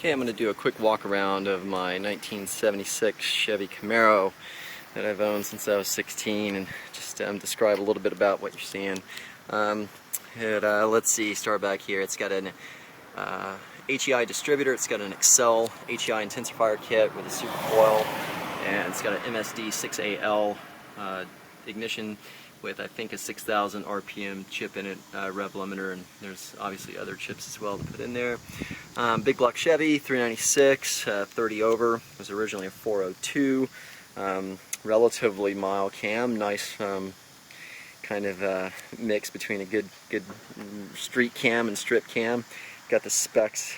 Okay, I'm going to do a quick walk around of my 1976 Chevy Camaro that I've owned since I was 16 and just describe a little bit about what you're seeing. Let's see, start back here. It's got an HEI distributor, it's got an Excel HEI intensifier kit with a super coil, and it's got an MSD 6AL ignition with I think a 6,000 RPM chip in it, rev limiter, and there's obviously other chips as well to put in there. Big block Chevy, 396, 30 over. It was originally a 402. Relatively mild cam, nice kind of mix between a good street cam and strip cam. Got the specs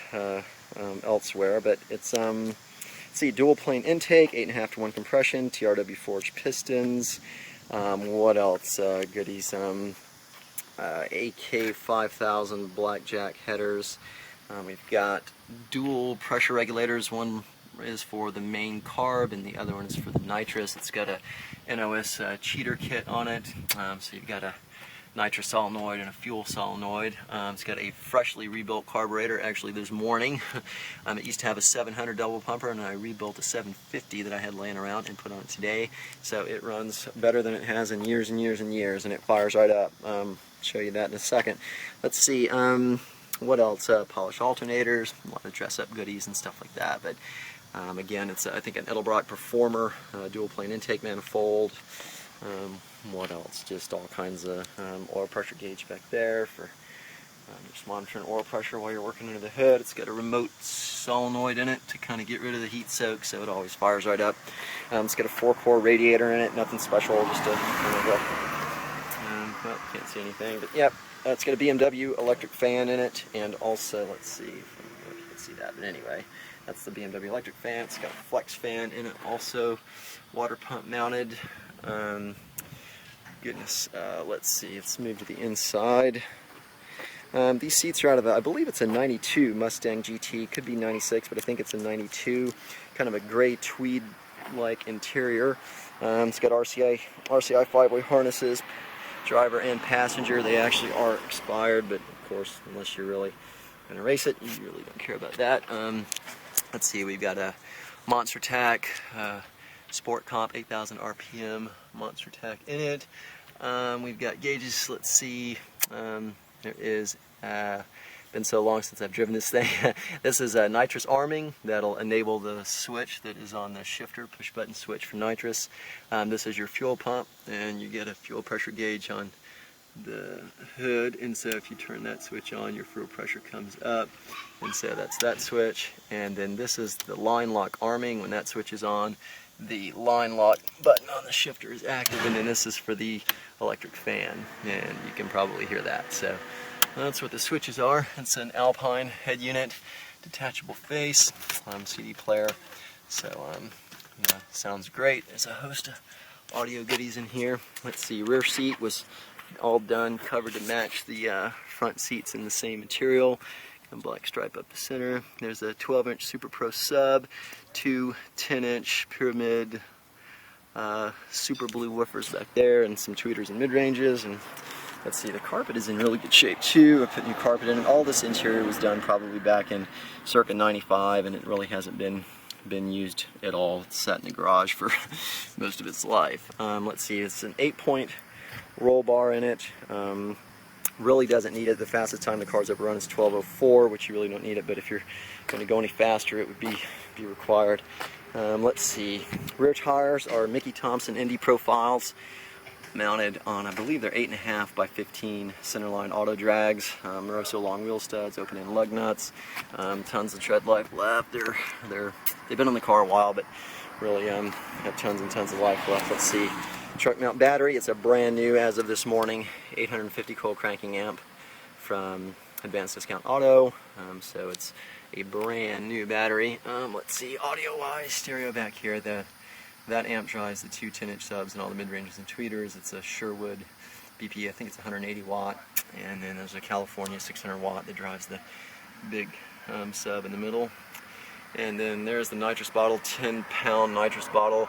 elsewhere, but it's let's see, dual plane intake, 8.5 to 1 compression, TRW forged pistons. What else? Goodies. AK 5000 blackjack headers. We've got dual pressure regulators. One is for the main carb and the other one is for the nitrous. It's got a NOS cheater kit on it. So you've got a nitrous solenoid and a fuel solenoid. It's got a freshly rebuilt carburetor, actually this morning. It used to have a 700 double pumper, and I rebuilt a 750 that I had laying around and put on it today. So it runs better than it has in years and years and years, and it fires right up. Show you that in a second. Let's see, what else? Polished alternators, a lot of dress-up goodies and stuff like that. But again, it's I think an Edelbrock Performer dual plane intake manifold. What else? Just all kinds of oil pressure gauge back there for just monitoring oil pressure while you're working under the hood. It's got a remote solenoid in it to kind of get rid of the heat soak, so it always fires right up. It's got a 4-core radiator in it, nothing special, just a kind of well, can't see anything, but yep. It's got a BMW electric fan in it, and also, let's see if you can see that, but anyway, that's the BMW electric fan. It's got a flex fan in it also, water pump mounted. Goodness, let's see, let's move to the inside. These seats are out of, I believe it's a 92 Mustang GT, could be 96, but I think it's a 92, kind of a gray tweed-like interior. It's got RCI 5-way harnesses, driver and passenger. They actually are expired, but of course, unless you're really going to race it, you really don't care about that. Let's see, we've got a Monster Tac Sport Comp 8,000 RPM Monster Tac in it. We've got gauges. Let's see, there is been so long since I've driven this thing. This is a nitrous arming that'll enable the switch that is on the shifter, push button switch for nitrous. This is your fuel pump, and you get a fuel pressure gauge on the hood, and so if you turn that switch on, your fuel pressure comes up, and so that's that switch. And then this is the line lock arming. When that switch is on, the line lock button on the shifter is active, and then this is for the electric fan, and you can probably hear that. So that's what the switches are. It's an Alpine head unit, detachable face, CD player. So yeah, sounds great. There's a host of audio goodies in here. Let's see, rear seat was all done, covered to match the front seats in the same material. And black stripe up the center. There's a 12-inch Super Pro sub, 2 10-inch Pyramid Super Blue woofers back there, and some tweeters and mid-ranges. And let's see, the carpet is in really good shape too. I put new carpet in it. All this interior was done probably back in circa 95, and it really hasn't been used at all. It's sat in the garage for most of its life. Let's see, it's an 8-point roll bar in it. Really doesn't need it. The fastest time the car's ever run is 12:04, which you really don't need it, but if you're going to go any faster, it would be required. Let's see, rear tires are Mickey Thompson Indy profiles, mounted on, I believe they're 8.5 by 15 centerline auto drags. Moroso long wheel studs, open end lug nuts, tons of tread life left. They've been on the car a while, but really have tons and tons of life left. Let's see, truck mount battery. It's a brand new, as of this morning, 850 coil cranking amp from Advanced Discount Auto. So it's a brand new battery. Let's see, audio wise, stereo back here. That amp drives the 2 10-inch subs and all the mid-ranges and tweeters. It's a Sherwood BP, I think it's 180 watt, and then there's a California 600 watt that drives the big sub in the middle. And then there's the nitrous bottle, 10-pound nitrous bottle.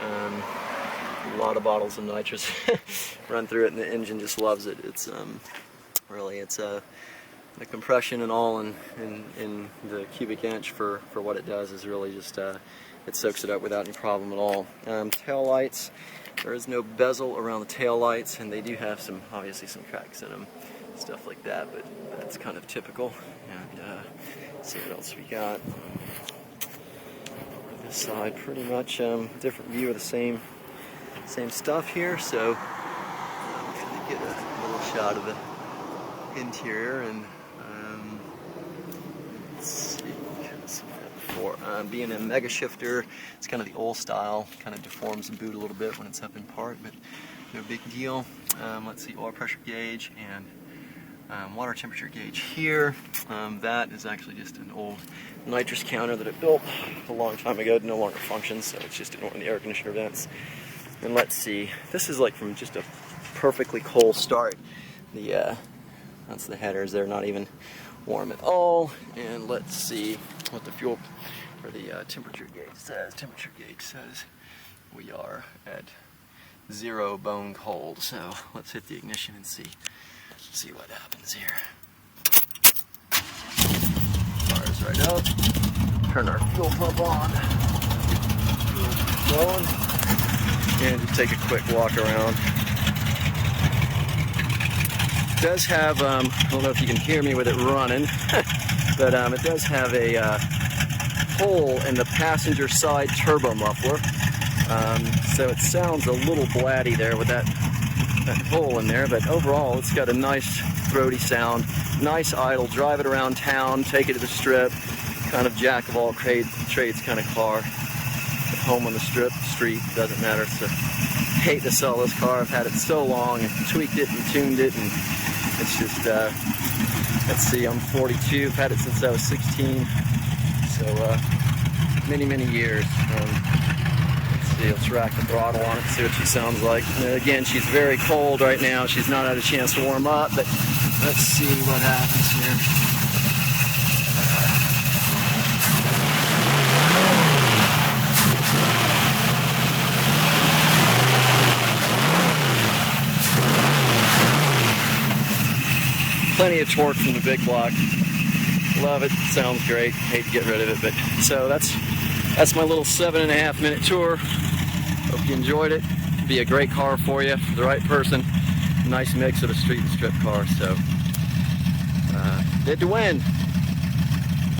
A lot of bottles of nitrous run through it, and the engine just loves it. It's really, it's a the compression and all in the cubic inch for what it does is really just it soaks it up without any problem at all. Tail lights, there is no bezel around the tail lights, and they do have obviously some cracks in them, stuff like that, but that's kind of typical. And let's see what else we got. This side, pretty much different view of the same stuff here. So kind of get a little shot of the interior, and let's see, kind of seen that before. Being a mega shifter, it's kind of the old style, kind of deforms the boot a little bit when it's up in park, but no big deal. Let's see, oil pressure gauge and water temperature gauge here. That is actually just an old nitrous counter that it built a long time ago. It no longer functions, so it's just in one of the air conditioner vents. And let's see, this is like from just a perfectly cold start. That's the headers, they're not even warm at all. And let's see what the fuel or the temperature gauge says. Temperature gauge says we are at 0 bone cold. So let's hit the ignition and see what happens here. Fires right up. Turn our fuel pump on. Fuel going. And just take a quick walk around. It does have, I don't know if you can hear me with it running, but it does have a hole in the passenger side turbo muffler. So it sounds a little blatty there with that hole in there, but overall it's got a nice throaty sound, nice idle, drive it around town, take it to the strip, kind of jack of all trades kind of car. At home on the street, doesn't matter. So hate to sell this car. I've had it so long and tweaked it and tuned it, and it's just let's see, I'm 42, I've had it since I was 16, so many years. Let's rack the throttle on it, see what she sounds like. And again, she's very cold right now. She's not had a chance to warm up, but let's see what happens here. Plenty of torque from the big block. Love it. Sounds great. Hate to get rid of it, but so that's my little 7.5 minute tour. Hope you enjoyed it. Be a great car for you, for the right person. Nice mix of a street and strip car. So, did to win.